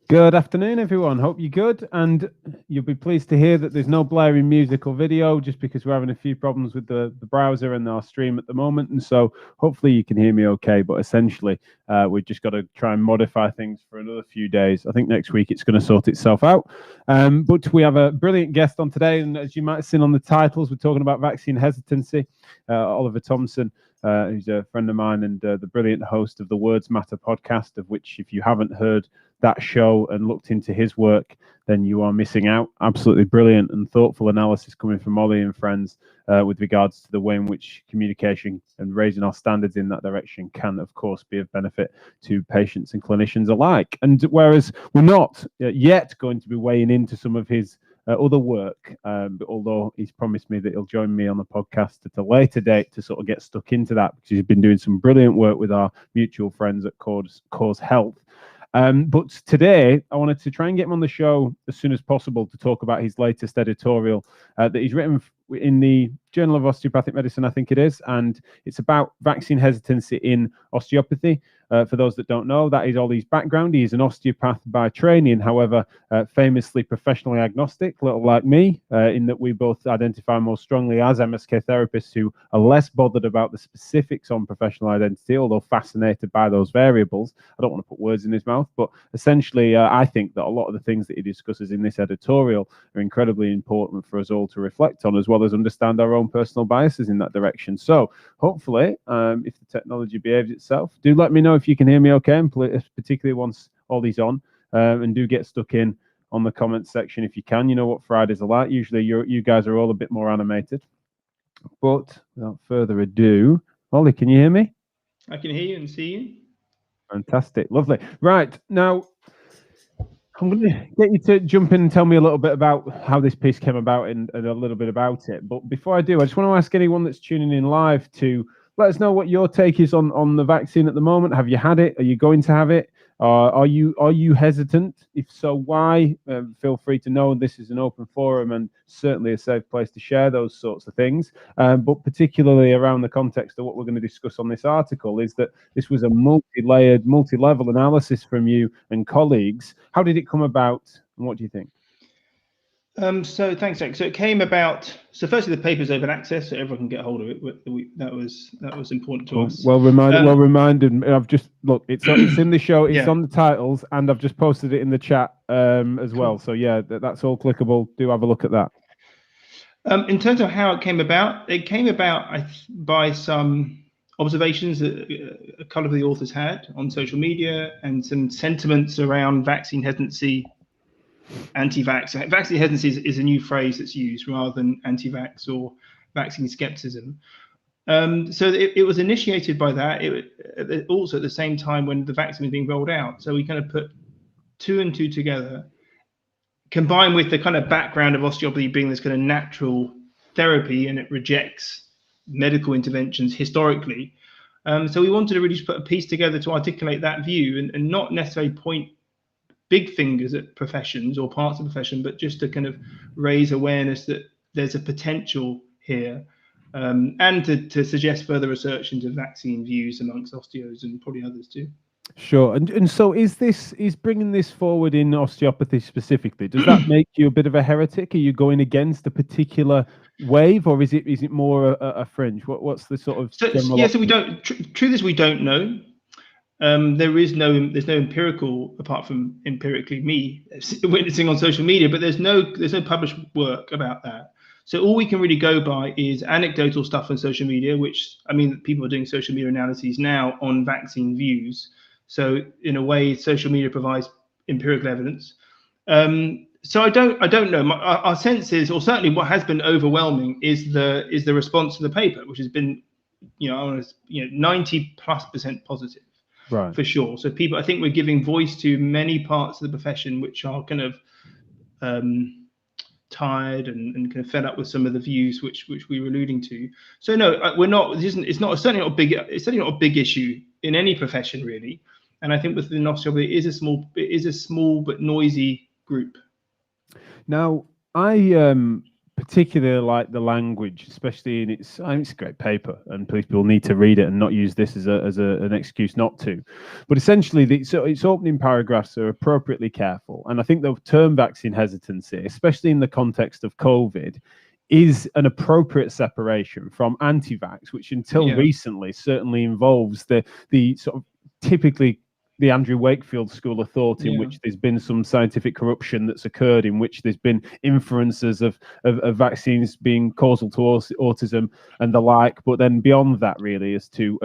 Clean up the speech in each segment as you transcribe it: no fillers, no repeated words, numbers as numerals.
Good afternoon, everyone. Hope you're good, and you'll be pleased to hear that there's no blaring music or video, just because we're having a few problems with the browser and our stream at the moment. And so, hopefully, you can hear me okay. But essentially, we've just got to try and modify things for another few days. I think next week it's going to sort itself out. But we have a brilliant guest on today, and as you might have seen on the titles, we're talking about vaccine hesitancy. Oliver Thompson, who's a friend of mine and the brilliant host of the Words Matter podcast, of which, if you haven't heard that show and looked into his work, then you are missing out. Absolutely brilliant and thoughtful analysis coming from Ollie and friends with regards to the way in which communication and raising our standards in that direction can, of course, be of benefit to patients and clinicians alike. And whereas we're not yet going to be weighing into some of his other work, but although he's promised me that he'll join me on the podcast at a later date to sort of get stuck into that, because he's been doing some brilliant work with our mutual friends at Cause Health. But today, I wanted to try and get him on the show as soon as possible to talk about his latest editorial that he's written in the Journal of Osteopathic Medicine, I think it is, and it's about vaccine hesitancy in osteopathy. For those that don't know, that is Ollie's background. He is an osteopath by training, however, famously professionally agnostic, little like me, in that we both identify more strongly as MSK therapists who are less bothered about the specifics on professional identity, although fascinated by those variables. I don't want to put words in his mouth, but essentially, I think that a lot of the things that he discusses in this editorial are incredibly important for us all to reflect on, as well as understand our own personal biases in that direction. So hopefully, if the technology behaves itself, do let me know if you can hear me okay, and particularly once Ollie's on, and do get stuck in on the comments section if you can. You know what Fridays are like. Usually you guys are all a bit more animated. But without further ado, Ollie, can you hear me? I can hear you and see you. Fantastic. Lovely. Right. Now, I'm going to get you to jump in and tell me a little bit about how this piece came about and a little bit about it. But before I do, I just want to ask anyone that's tuning in live to let us know what your take is on the vaccine at the moment. Have you had it? Are you going to have it? Are you hesitant? If so, why? Feel free to know. This is an open forum and certainly a safe place to share those sorts of things. But particularly around the context of what we're going to discuss on this article is that this was a multi-layered, multi-level analysis from you and colleagues. How did it come about, and what do you think? So thanks, Jack. So it came about. So firstly, the paper's open access, so everyone can get hold of it. That was important to us. Well reminded. I've just look. It's in the show. It's on the titles, and I've just posted it in the chat as well. So yeah, that's all clickable. Do have a look at that. In terms of how it came about by some observations that a couple of the authors had on social media and some sentiments around vaccine hesitancy. Anti-vax. Vaccine hesitancy is a new phrase that's used rather than anti-vax or vaccine skepticism. So it was initiated by that. It also at the same time when the vaccine was being rolled out. So we kind of put two and two together, combined with the kind of background of osteopathy being this kind of natural therapy, and it rejects medical interventions historically. So we wanted to really just put a piece together to articulate that view and not necessarily point big fingers at professions or parts of the profession, but just to kind of raise awareness that there's a potential here, and to suggest further research into vaccine views amongst osteos and probably others too. Sure. And so is bringing this forward in osteopathy specifically, does that make you a bit of a heretic? Are you going against a particular wave, or is it more a fringe? What's the sort of so we don't. Truth is, we don't know. There's no empirical, apart from empirically me witnessing on social media, but there's no published work about that. So all we can really go by is anecdotal stuff on social media, which, I mean, people are doing social media analyses now on vaccine views. So in a way, social media provides empirical evidence. So I don't know. Our sense is, or certainly what has been overwhelming, is the response to the paper, which has been, 90+% positive. Right. For sure. So people, I think we're giving voice to many parts of the profession which are kind of tired and kind of fed up with some of the views which we were alluding to. So no, we're not. It's certainly not a big issue in any profession really. And I think within osteopathy, it is a small but noisy group. Now, I particularly like the language, especially in its. I mean, it's a great paper, and people need to read it and not use this as an excuse not to. But essentially, its opening paragraphs are appropriately careful, and I think the term vaccine hesitancy, especially in the context of COVID, is an appropriate separation from anti-vax, which until recently certainly involves the sort of typically the Andrew Wakefield school of thought, in which there's been some scientific corruption that's occurred, in which there's been inferences of vaccines being causal to autism and the like. But then beyond that, really, as to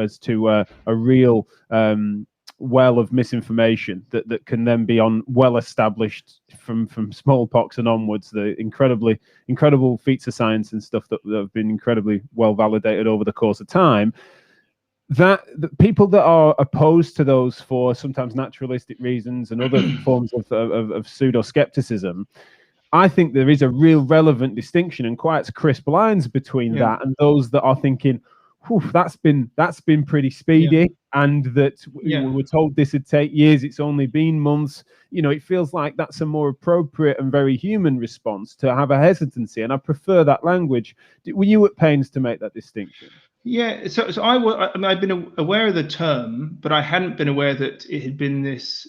a real well of misinformation that can then be on well established from smallpox and onwards, the incredible feats of science and stuff that have been incredibly well validated over the course of time. That the people that are opposed to those for sometimes naturalistic reasons and other forms of pseudo skepticism, I think there is a real relevant distinction and quite crisp lines between that and those that are thinking, that's been pretty speedy, and that we were told this would take years, it's only been months. You know, it feels like that's a more appropriate and very human response to have a hesitancy, and I prefer that language. Were you at pains to make that distinction? Yeah, so I've been aware of the term, but I hadn't been aware that it had been this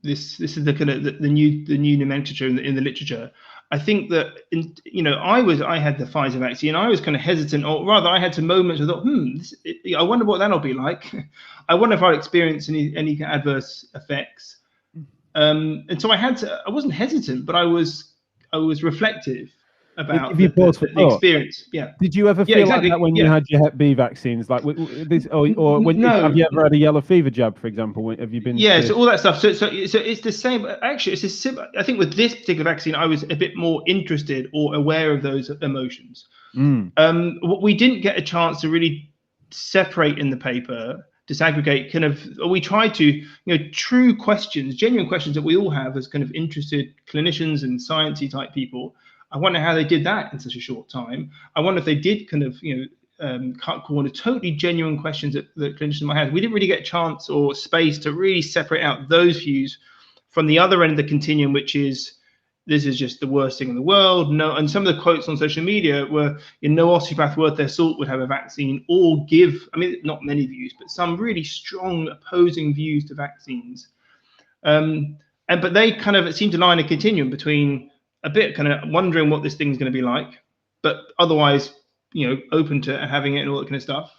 is the kind of the new nomenclature in the literature. I think that I had the Pfizer vaccine. I was kind of hesitant, or rather, I had some moments where I thought, I wonder what that'll be like. I wonder if I'd experience any adverse effects. And so I wasn't hesitant, but I was reflective about the experience. Yeah. Did you ever feel like that when you had your Hep B vaccines? Like this, or when have you ever had a yellow fever jab, for example? Have you been? Yeah, so all that stuff. So it's the same. Actually, I think with this particular vaccine, I was a bit more interested or aware of those emotions. We didn't get a chance to really separate in the paper, disaggregate. We tried to, true questions, genuine questions that we all have as kind of interested clinicians and sciencey type people. I wonder how they did that in such a short time. I wonder if they did kind of, cut corner, totally genuine questions that clinicians might have. We didn't really get a chance or space to really separate out those views from the other end of the continuum, which is, this is just the worst thing in the world. No, and some of the quotes on social media were, no osteopath worth their salt would have a vaccine, or give, not many views, but some really strong opposing views to vaccines. But they kind of seem to lie in a continuum between a bit kind of wondering what this thing's going to be like, but otherwise, open to having it and all that kind of stuff,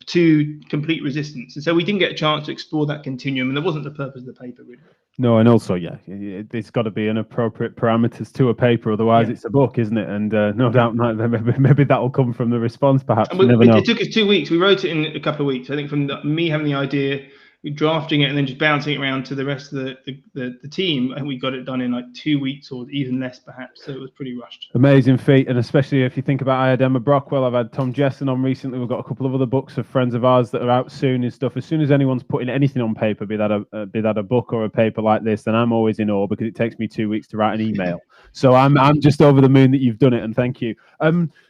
to complete resistance. And so we didn't get a chance to explore that continuum, and that wasn't the purpose of the paper, really. No, and also, it's got to be an appropriate parameters to a paper, otherwise it's a book, isn't it? And no doubt, maybe that will come from the response, perhaps. And it took us 2 weeks. We wrote it in a couple of weeks. I think from me having the idea, drafting it, and then just bouncing it around to the rest of the team, and we got it done in like 2 weeks or even less, perhaps. So it was pretty rushed. Amazing feat, and especially if you think about Iodema Brockwell. I've had Tom Jessen on recently. We've got a couple of other books of friends of ours that are out soon and stuff. As soon as anyone's putting anything on paper, be that a book or a paper like this, then I'm always in awe, because it takes me 2 weeks to write an email. So I'm just over the moon that you've done it, and thank you.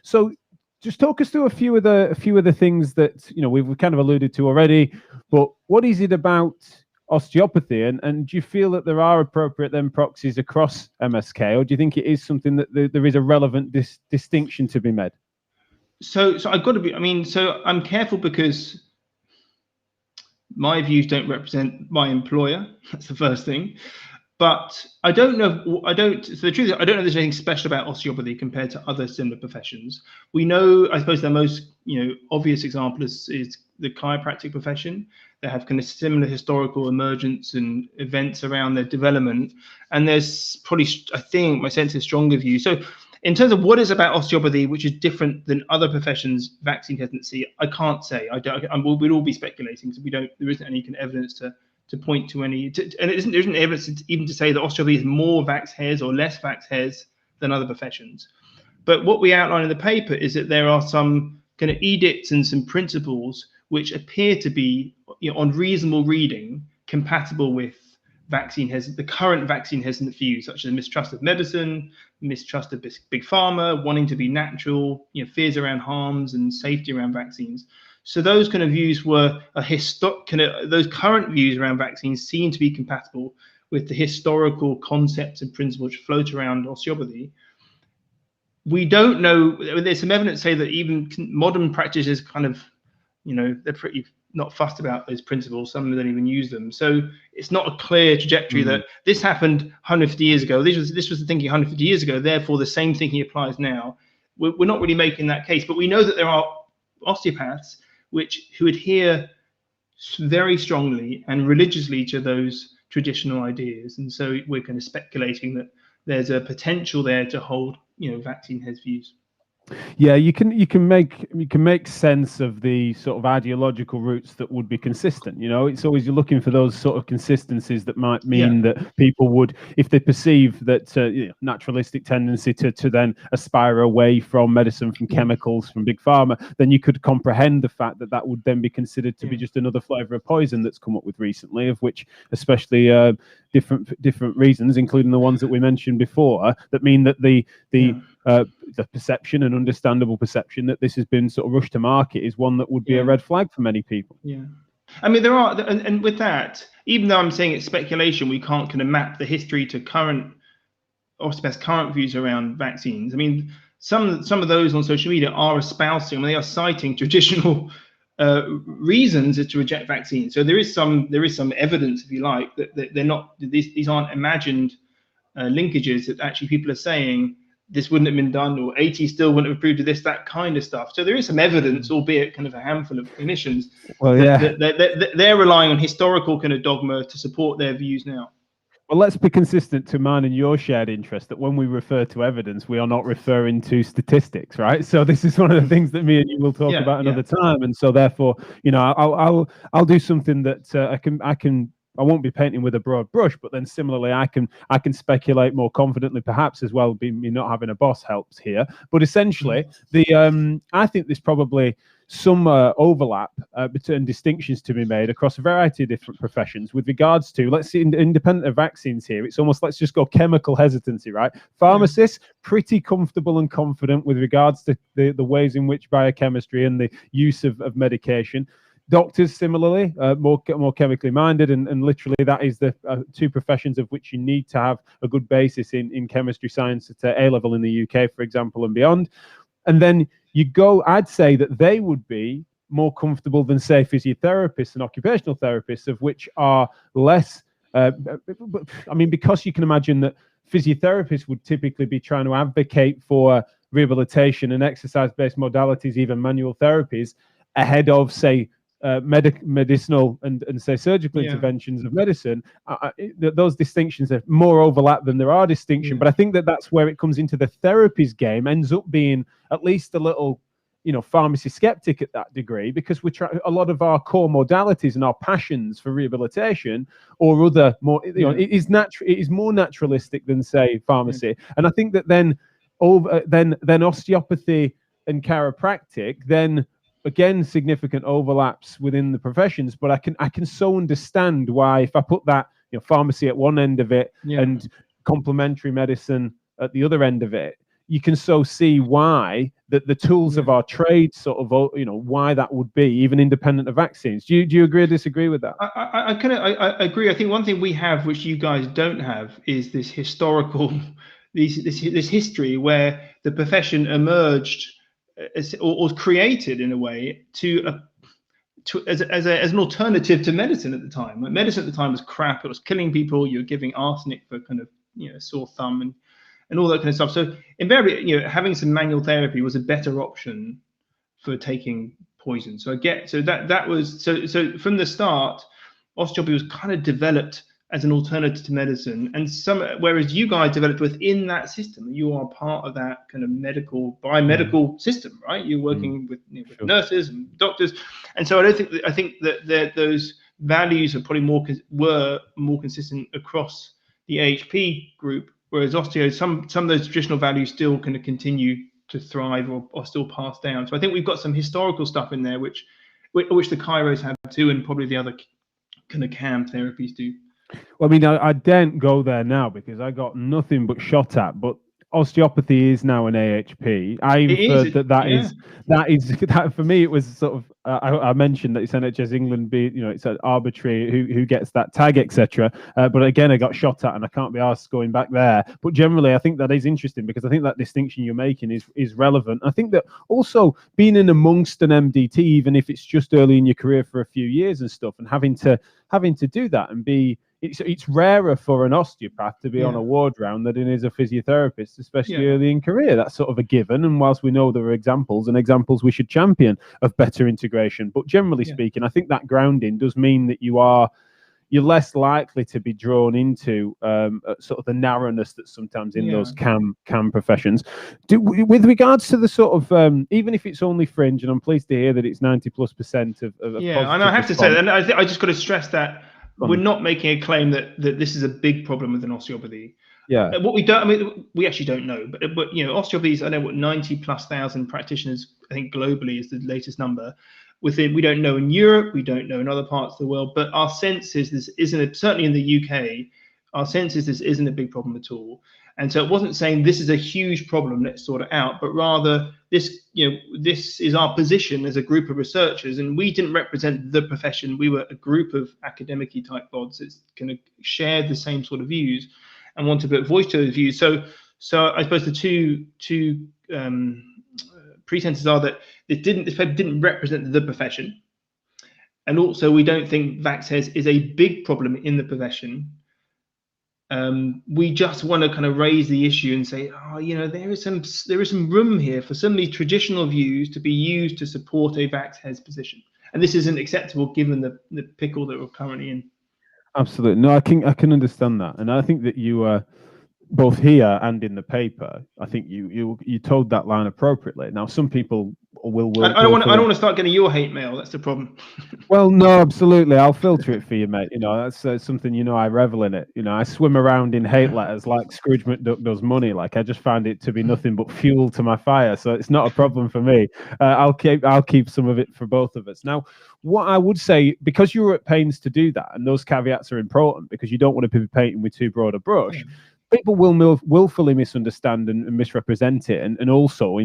So just talk us through a few of the things that we've kind of alluded to already. But what is it about osteopathy, and do you feel that there are appropriate then proxies across MSK, or do you think it is something that there is a relevant distinction to be made? So I've got to be. So I'm careful, because my views don't represent my employer. That's the first thing. But I don't know. So the truth is, I don't know if there's anything special about osteopathy compared to other similar professions. We know, I suppose, the most obvious example is the chiropractic profession. They have kind of similar historical emergence and events around their development. And there's probably, I think, my sense is stronger view. So in terms of what is about osteopathy, which is different than other professions' vaccine hesitancy, I can't say. We'd all be speculating, because there isn't any kind of evidence to point to any, and there isn't evidence even to say that osteopathy is more vax hes or less vax hes than other professions. But what we outline in the paper is that there are some kind of edicts and some principles which appear to be, on reasonable reading, compatible with the current vaccine hesitant views, such as mistrust of medicine, mistrust of big pharma, wanting to be natural, fears around harms and safety around vaccines. So those kind of views were those current views around vaccines seem to be compatible with the historical concepts and principles which float around osteopathy. we don't know. There's some evidence to say that even modern practitioners kind of, they're pretty not fussed about those principles. Some of them don't even use them. So it's not a clear trajectory that this happened 150 years ago. This was the thinking 150 years ago. Therefore, the same thinking applies now. We're not really making that case, but we know that there are osteopaths who adhere very strongly and religiously to those traditional ideas, and so we're kind of speculating that there's a potential there to hold, vaccine hes views. Yeah, you can make sense of the sort of ideological roots that would be consistent. It's always you're looking for those sort of consistencies that might mean that people would, if they perceive that naturalistic tendency to then aspire away from medicine, from chemicals, from big pharma, then you could comprehend the fact that would then be considered to be just another flavor of poison that's come up with recently, of which especially different reasons, including the ones that we mentioned before, that mean that the perception and understandable perception that this has been sort of rushed to market is one that would be a red flag for many people. Yeah, I mean, there are, and with that, even though I'm saying it's speculation, we can't kind of map the history to current osteopaths' current views around vaccines. I mean, some of those on social media are espousing, they are citing traditional reasons to reject vaccines. So there is some evidence, if you like, that they're not, these aren't imagined linkages, that actually people are saying this wouldn't have been done, or AT still wouldn't have approved of this, that kind of stuff. So there is some evidence, albeit kind of a handful of clinicians, that they're relying on historical kind of dogma to support their views now. Well, let's be consistent to mine and your shared interest that when we refer to evidence, we are not referring to statistics, right? So this is one of the things that me and you will talk about another time. And so therefore, I'll do something that I won't be painting with a broad brush, but then similarly, I can speculate more confidently, perhaps as well. Me not having a boss helps here, but essentially, I think there's probably some overlap between distinctions to be made across a variety of different professions with regards to, let's see, independent of vaccines here. It's almost, let's just go chemical hesitancy, right? Pharmacists, pretty comfortable and confident with regards to the ways in which biochemistry and the use of medication. Doctors, similarly, more chemically minded, and literally that is the two professions of which you need to have a good basis in chemistry science at A level in the UK, for example, and beyond. And then I'd say that they would be more comfortable than, say, physiotherapists and occupational therapists, of which are less, because you can imagine that physiotherapists would typically be trying to advocate for rehabilitation and exercise-based modalities, even manual therapies, ahead of, say, medicinal and say surgical interventions of medicine. Those distinctions are more overlap than there are distinction, but I think that's where it comes into the therapies game, ends up being at least a little pharmacy skeptic at that degree, because we try a lot of our core modalities and our passions for rehabilitation or other more it is more naturalistic than, say, pharmacy. And I think that then osteopathy and chiropractic, then again, significant overlaps within the professions, but I can so understand why, if I put that pharmacy at one end of it and complementary medicine at the other end of it, you can so see why that the tools of our trade sort of why that would be, even independent of vaccines. Do you agree or disagree with that? I agree. I think one thing we have which you guys don't have is this historical this history where the profession emerged or created in a way as an alternative to medicine at the time. Like, medicine at the time was crap. It was killing people. You were giving arsenic for kind of sore thumb and all that kind of stuff. So invariably, having some manual therapy was a better option for taking poison. So that was from the start, osteopathy was kind of developed as an alternative to medicine, and whereas you guys developed within that system. You are part of that kind of biomedical system, right? You're working with nurses and doctors, and so I think that those values are probably were more consistent across the AHP group, whereas osteo, some of those traditional values still kind of continue to thrive or still passed down. So I think we've got some historical stuff in there which the chiros have too, and probably the other kind of CAM therapies do. Well, I mean, I daren't go there now because I got nothing but shot at. But osteopathy is now an AHP. I It inferred is, that for me it was sort of I mentioned that it's NHS England, it's an arbitrary who gets that tag, etc. But again, I got shot at, and I can't be asked going back there. But generally, I think that is interesting because I think that distinction you're making is relevant. I think that also being in amongst an MDT, even if it's just early in your career for a few years and stuff, and having to do that and be. It's rarer for an osteopath to be on a ward round than it is a physiotherapist, especially early in career. That's sort of a given. And whilst we know there are examples examples we should champion of better integration, but generally speaking, I think that grounding does mean that you're less likely to be drawn into sort of the narrowness that's sometimes in those CAM professions. With regards to the sort of even if it's only fringe, and I'm pleased to hear that it's 90+% of and I have to say that, and I just got to stress that we're not making a claim that this is a big problem with an osteopathy. What we don't, I mean, we actually don't know, but osteopathies, I know what 90,000+ practitioners, I think globally is the latest number. We don't know in Europe, we don't know in other parts of the world, but our sense is this isn't, certainly in the UK, our sense is this isn't a big problem at all. And so it wasn't saying this is a huge problem, let's sort it out, but rather this is our position as a group of researchers, and we didn't represent the profession. We were a group of academic-y type bods that kind of shared the same sort of views and wanted to put voice to those views. So I suppose the two pretenses are that this paper didn't represent the profession, and also we don't think VAX is a big problem in the profession. We just want to kind of raise the issue and say, there is some room here for some of these traditional views to be used to support a VAX position, and this isn't acceptable given the pickle that we're currently in. Absolutely, no, I can understand that, and I think that you both here and in the paper, I think you told that line appropriately. Now, some people will. I don't want to start getting your hate mail. That's the problem. Well, no, absolutely. I'll filter it for you, mate. That's something. I revel in it. I swim around in hate letters like Scrooge McDuck does money. Like I just find it to be nothing but fuel to my fire. So it's not a problem for me. I'll keep some of it for both of us. Now, what I would say, because you were at pains to do that, and those caveats are important because you don't want to be painting with too broad a brush. People will willfully misunderstand and misrepresent it, and also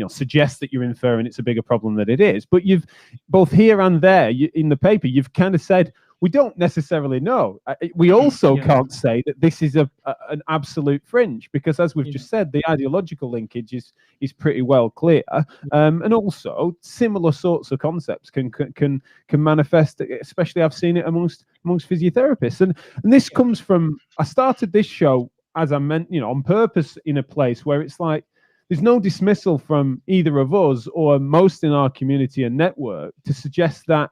suggest that you're inferring it's a bigger problem than it is. But you've both here and there in the paper, you've kind of said we don't necessarily know. We also can't say that this is an absolute fringe, because as we've just said, the ideological linkage is pretty well clear, and also similar sorts of concepts can manifest. Especially, I've seen it amongst physiotherapists, and this comes from. I started this show, as I meant, on purpose, in a place where it's like there's no dismissal from either of us or most in our community and network to suggest that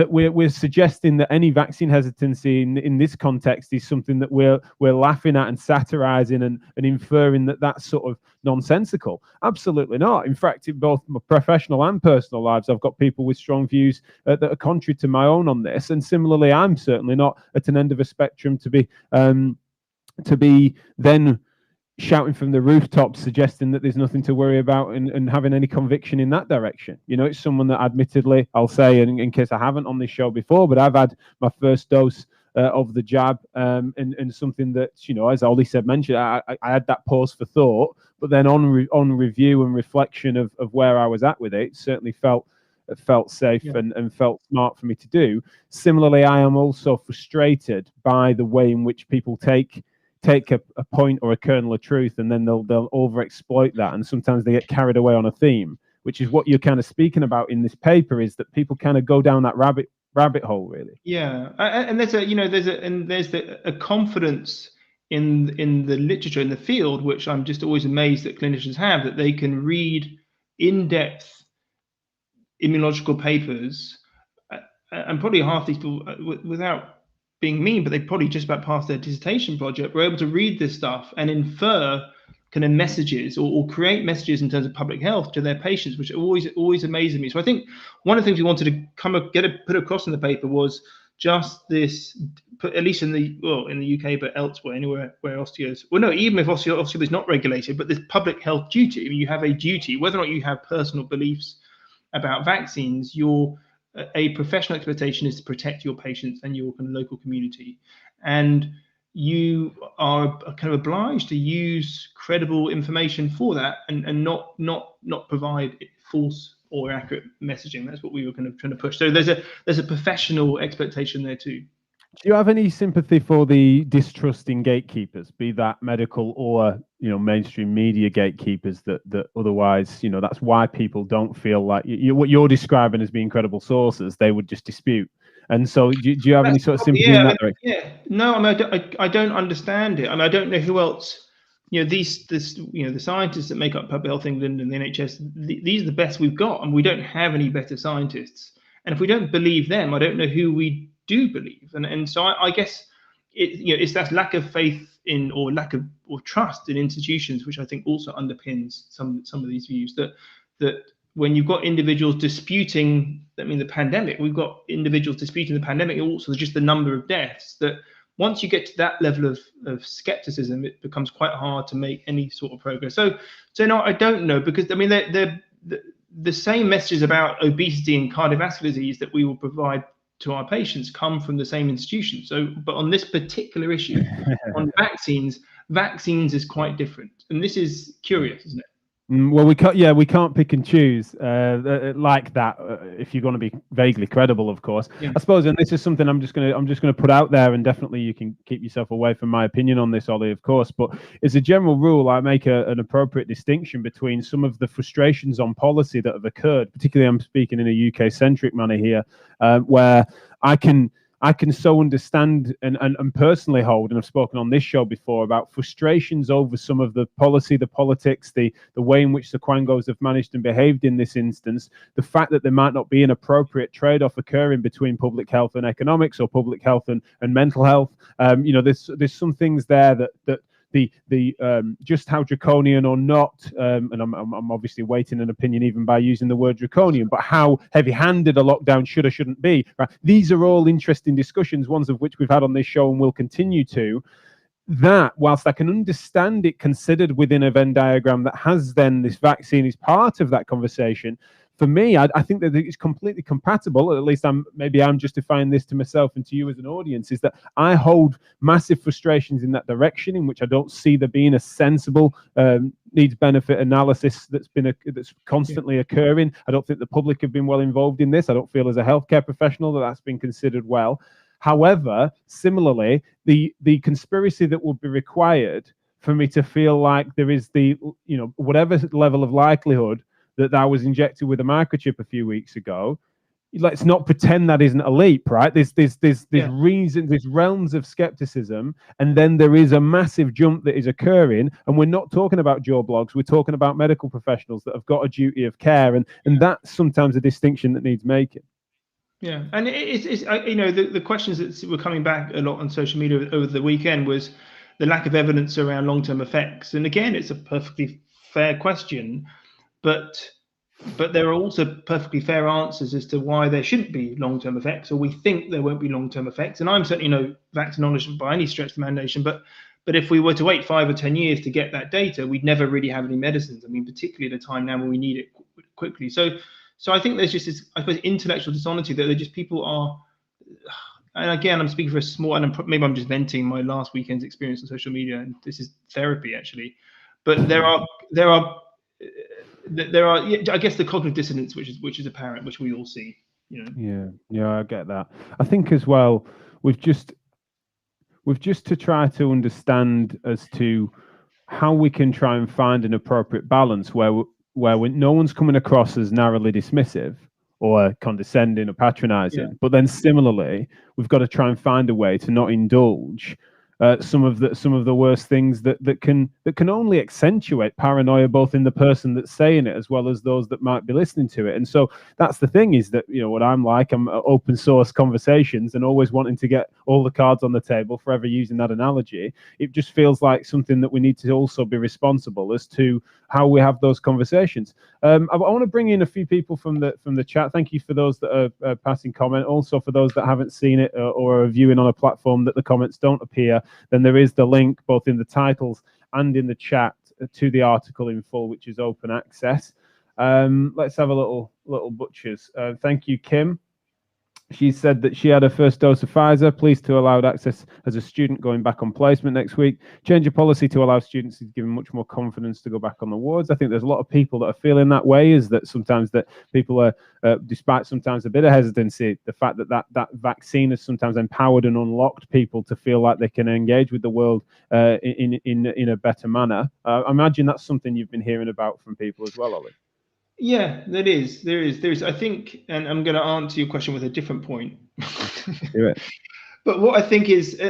we're suggesting that any vaccine hesitancy in this context is something that we're laughing at and satirizing and inferring that that's sort of nonsensical. Absolutely not. In fact, in both my professional and personal lives, I've got people with strong views that are contrary to my own on this. And similarly, I'm certainly not at an end of a spectrum to be then shouting from the rooftops suggesting that there's nothing to worry about and having any conviction in that direction. It's someone that, admittedly, I'll say, and in case I haven't on this show before, but I've had my first dose of the jab, and something that, as Ollie said, mentioned, I had that pause for thought, but then on review and reflection of where I was at with it, certainly felt safe and felt smart for me to do. Similarly, I am also frustrated by the way in which people take a point or a kernel of truth, and then they'll over-exploit that, and sometimes they get carried away on a theme, which is what you're kind of speaking about in this paper, is that people kind of go down that rabbit hole, really. And there's a confidence in the literature in the field, which I'm just always amazed that clinicians have, that they can read in-depth immunological papers, and probably half these people, without being mean, but they probably just about passed their dissertation project, were able to read this stuff and infer kind of messages or create messages in terms of public health to their patients, which always amazes me. So I think one of the things we wanted to put across in the paper was just this, at least in the UK, but elsewhere, anywhere where even if osteopathy is not regulated, but this public health duty, you have a duty, whether or not you have personal beliefs about vaccines, a professional expectation is to protect your patients and your kind of local community. And you are kind of obliged to use credible information for that, and not provide false or accurate messaging. That's what we were kind of trying to push. So there's a professional expectation there too. Do you have any sympathy for the distrusting gatekeepers, be that medical or mainstream media gatekeepers that otherwise that's why people don't feel like what you're describing as being credible sources, they would just dispute. And so, do you have any sort of sympathy in that direction? Yeah, no, I mean, I don't understand it. I mean, I don't know who else. The scientists that make up Public Health England and the NHS. These are the best we've got, and we don't have any better scientists. And if we don't believe them, I don't know who we do believe. And so I guess it's that lack of faith in, or lack of or trust in institutions, which I think also underpins some of these views that when you've got individuals disputing, I mean, the pandemic, we've got individuals disputing the pandemic, also just the number of deaths, that once you get to that level of skepticism, it becomes quite hard to make any sort of progress. So no, I don't know, because I mean, the same messages about obesity and cardiovascular disease that we will provide to our patients come from the same institution. So, but on this particular issue, on vaccines is quite different. And this is curious, isn't it? Well, we can't pick and choose like that if you're going to be vaguely credible, of course. Yeah. I suppose, and this is something I'm just going to put out there, and definitely you can keep yourself away from my opinion on this, Ollie, of course. But as a general rule, I make an appropriate distinction between some of the frustrations on policy that have occurred. Particularly, I'm speaking in a UK-centric manner here, where I can so understand and personally hold, and I've spoken on this show before about frustrations over some of the policy, the politics, the way in which the Quangos have managed and behaved in this instance, the fact that there might not be an appropriate trade-off occurring between public health and economics, or public health and mental health. There's some things there that the just how draconian or not, and I'm obviously weighting an opinion even by using the word draconian, but how heavy-handed a lockdown should or shouldn't be. Right? These are all interesting discussions, ones of which we've had on this show and will continue to. That, whilst I can understand it considered within a Venn diagram that has then this vaccine is part of that conversation, for me, I think that it's completely compatible. At least I'm justifying this to myself and to you as an audience, is that I hold massive frustrations in that direction, in which I don't see there being a sensible needs-benefit analysis that's constantly occurring. I don't think the public have been well involved in this. I don't feel as a healthcare professional that's been considered well. However, similarly, the conspiracy that would be required for me to feel like there is whatever level of likelihood that I was injected with a microchip a few weeks ago, let's not pretend that isn't a leap, right? There's reasons, there's realms of skepticism, and then there is a massive jump that is occurring, and we're not talking about Joe Blogs, we're talking about medical professionals that have got a duty of care, and that's sometimes a distinction that needs making. Yeah, and it's the questions that were coming back a lot on social media over the weekend was the lack of evidence around long-term effects, and again, it's a perfectly fair question. But there are also perfectly fair answers as to why there shouldn't be long-term effects, or we think there won't be long-term effects. And I'm certainly no vaccinologist by any stretch of the imagination, but if we were to wait 5 or 10 years to get that data, we'd never really have any medicines. I mean, particularly at a time now when we need it quickly. So I think there's just this, I suppose, intellectual dishonesty that people are. And again, I'm speaking for a small, and maybe I'm just venting my last weekend's experience on social media, and this is therapy actually. But there are, I guess, the cognitive dissonance, which is apparent, which we all see. Yeah, I get that. I think as well, we've just to try to understand as to how we can try and find an appropriate balance where no one's coming across as narrowly dismissive or condescending or patronizing, but then similarly, we've got to try and find a way to not indulge some of the worst things that can only accentuate paranoia, both in the person that's saying it as well as those that might be listening to it. And so that's the thing, is that what I'm open source conversations and always wanting to get all the cards on the table, forever using that analogy. It just feels like something that we need to also be responsible as to how we have those conversations. I want to bring in a few people from the chat. Thank you for those that are passing comment. Also, for those that haven't seen it or are viewing on a platform that the comments don't appear, then there is the link both in the titles and in the chat to the article in full, which is open access. Let's have a little butchers. Thank you, Kim. She said that she had her first dose of Pfizer, pleased to allow access as a student going back on placement next week. Change of policy to allow students to give them much more confidence to go back on the wards. I think there's a lot of people that are feeling that way, is that sometimes that people are, despite sometimes a bit of hesitancy, the fact that that vaccine has sometimes empowered and unlocked people to feel like they can engage with the world in a better manner. I imagine that's something you've been hearing about from people as well, Ollie. Yeah, there is. I think, and I'm going to answer your question with a different point. Do it. But what I think is,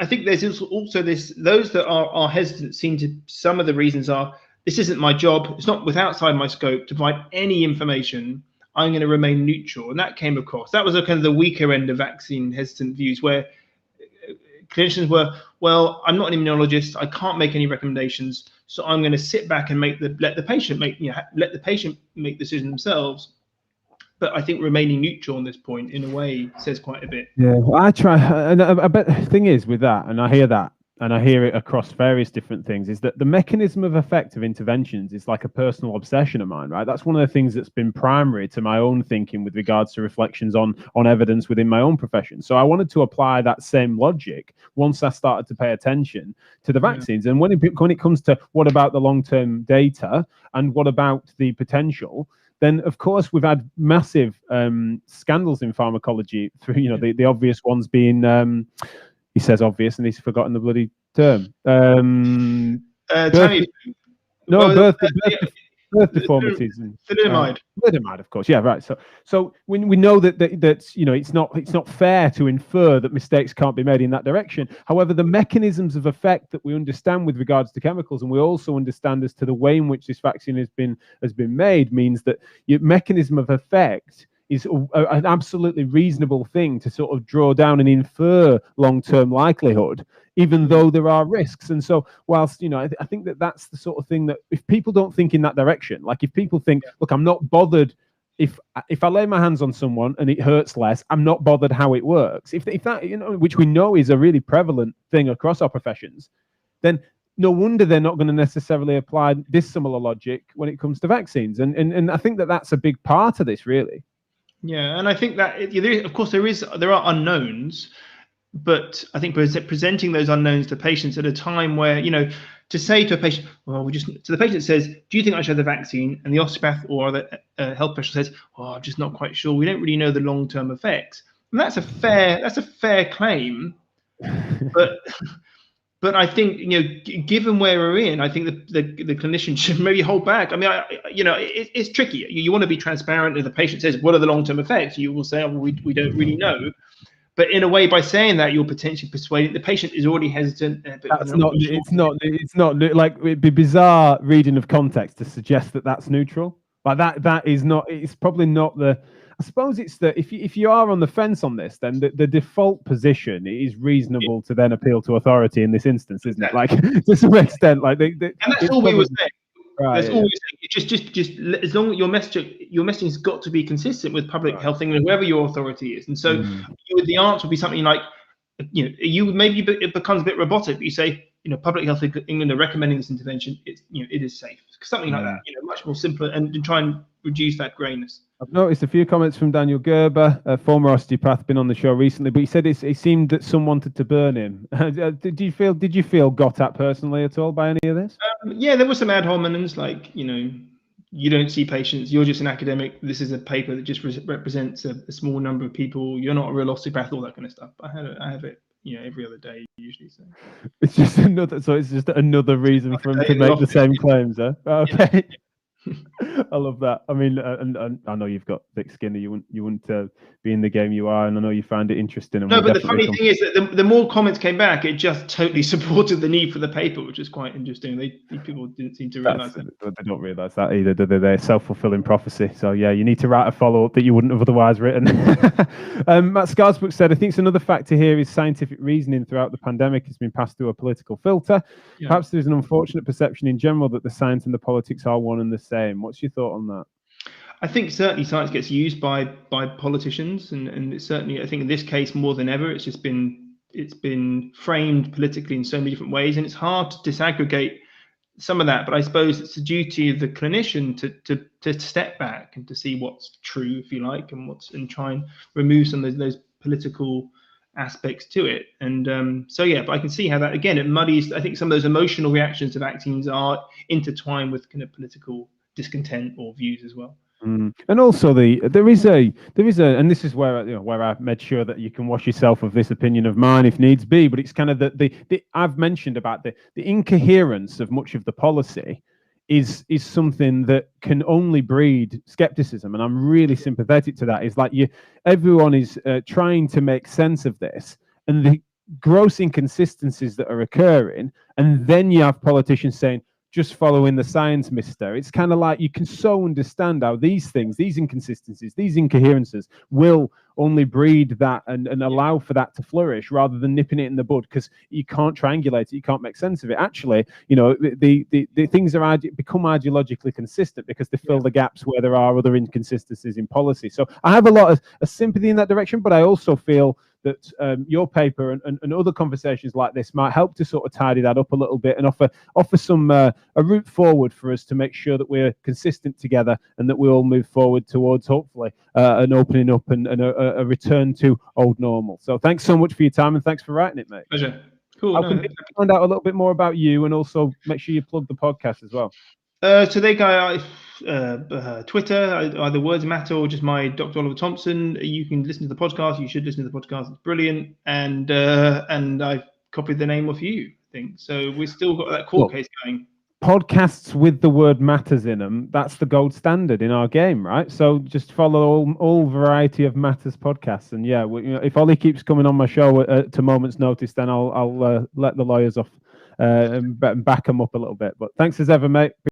I think there's also this, those that are hesitant seem to, some of the reasons are, this isn't my job, it's not outside my scope to provide any information, I'm going to remain neutral. And that came across. That was a kind of the weaker end of vaccine hesitant views, where clinicians were, well, I'm not an immunologist, I can't make any recommendations, so I'm going to sit back and let the patient make decisions themselves. But I think remaining neutral on this point, in a way, says quite a bit. Yeah, well, I try, and I bet the thing is with that, and I hear that, and I hear it across various different things, is that the mechanism of effect of interventions is like a personal obsession of mine, right? That's one of the things that's been primary to my own thinking with regards to reflections on evidence within my own profession. So I wanted to apply that same logic once I started to pay attention to the vaccines. And when it comes to what about the long-term data and what about the potential, then of course we've had massive scandals in pharmacology through, you know, the obvious ones being, he says obvious and he's forgotten the bloody term. Birth deformities and thalidomide, of course. Yeah, right. So when we know that you know it's not fair to infer that mistakes can't be made in that direction. However, the mechanisms of effect that we understand with regards to chemicals, and we also understand as to the way in which this vaccine has been made, means that your mechanism of effect is an absolutely reasonable thing to sort of draw down and infer long-term likelihood, even though there are risks. And so whilst, you know, I think that that's the sort of thing that if people don't think in that direction, like if people think, look, I'm not bothered if I lay my hands on someone and it hurts less, I'm not bothered how it works. If that, you know, which we know is a really prevalent thing across our professions, then no wonder they're not going to necessarily apply this similar logic when it comes to vaccines. And I think that that's a big part of this, really. Yeah, and I think that of course there are unknowns, but I think presenting those unknowns to patients at a time where, you know, to say to a patient, well, so the patient says, do you think I should have the vaccine? And the osteopath or the health professional says, oh, I'm just not quite sure. We don't really know the long-term effects. And that's a fair claim, but I think, you know, given where we're in, I think the clinician should maybe hold back. I mean, you know, it's tricky. You want to be transparent. If the patient says, what are the long-term effects? You will say, oh, well, we don't really know. But in a way, by saying that, you're potentially persuading the patient is already hesitant. It's not like it'd be bizarre reading of context to suggest that that's neutral. Like that is not. It's probably not the. I suppose it's that if you are on the fence on this, then the default position is reasonable to then appeal to authority in this instance, isn't it? Like to some extent, like and that's all we were saying. Right, that's all we're saying. Just as long as your messaging's got to be consistent with public health England, wherever your authority is. And so the answer would be something like, you know, maybe it becomes a bit robotic, but you say, you know, Public Health England are recommending this intervention. It's, you know, it is safe. Something like that, you know, much more simpler, and try and reduce that grayness. I've noticed a few comments from Daniel Gerber, a former osteopath, been on the show recently, but he said it seemed that some wanted to burn him. Did you feel got at personally at all by any of this? Yeah, there were some ad hominems, like, you know, you don't see patients, you're just an academic, this is a paper that just represents a small number of people, you're not a real osteopath, all that kind of stuff. I have it, you know, every other day usually. So it's just another reason for him to make the same claims, huh? Okay. Yeah. I love that. I mean, and I know you've got thick skin. You wouldn't be in the game you are, and I know you find it interesting. And no, but the funny thing is that the more comments came back, it just totally supported the need for the paper, which is quite interesting. People didn't seem to realise that. They don't realise that either, do they? They're self-fulfilling prophecy. So yeah, you need to write a follow-up that you wouldn't have otherwise written. Matt Scarsbrook said, I think it's another factor here is scientific reasoning throughout the pandemic has been passed through a political filter. Yeah. Perhaps there's an unfortunate perception in general that the science and the politics are one and the same. What's your thought on that? I think certainly science gets used by politicians, and it's certainly, I think in this case more than ever, it's been framed politically in so many different ways, and it's hard to disaggregate some of that, but I suppose it's the duty of the clinician to step back and to see what's true, if you like, and try and remove some of those political aspects to it. And so yeah, but I can see how that, again, it muddies. I think some of those emotional reactions to vaccines are intertwined with kind of political discontent or views as well. And also there is a and this is where where I've made sure that you can wash yourself of this opinion of mine if needs be, but it's kind of the I've mentioned about the incoherence of much of the policy is something that can only breed skepticism, and I'm really sympathetic to that. Is like everyone is trying to make sense of this and the gross inconsistencies that are occurring, and then you have politicians saying, just following the science, mister. It's kind of like you can so understand how these things, these inconsistencies, these incoherences will only breed that and allow for that to flourish rather than nipping it in the bud, because you can't triangulate it, you can't make sense of it. Actually, the things become ideologically consistent because they fill the gaps where there are other inconsistencies in policy. So I have a lot of sympathy in that direction, but I also feel that your paper and other conversations like this might help to sort of tidy that up a little bit and offer some a route forward for us to make sure that we're consistent together and that we all move forward towards hopefully an opening up and a return to old normal. So thanks so much for your time and thanks for writing it, mate. Pleasure. Cool. How can people find out a little bit more about you, and also make sure you plug the podcast as well? So they go Twitter, either Words Matter or just my Dr. Oliver Thompson. You can listen to the podcast. You should listen to the podcast. It's brilliant. And I've copied the name off you, I think. So we've still got that court case going. Podcasts with the word matters in them, that's the gold standard in our game, right? So just follow all variety of matters podcasts. And yeah, if Ollie keeps coming on my show to moment's notice, then I'll let the lawyers off and back them up a little bit. But thanks as ever, mate.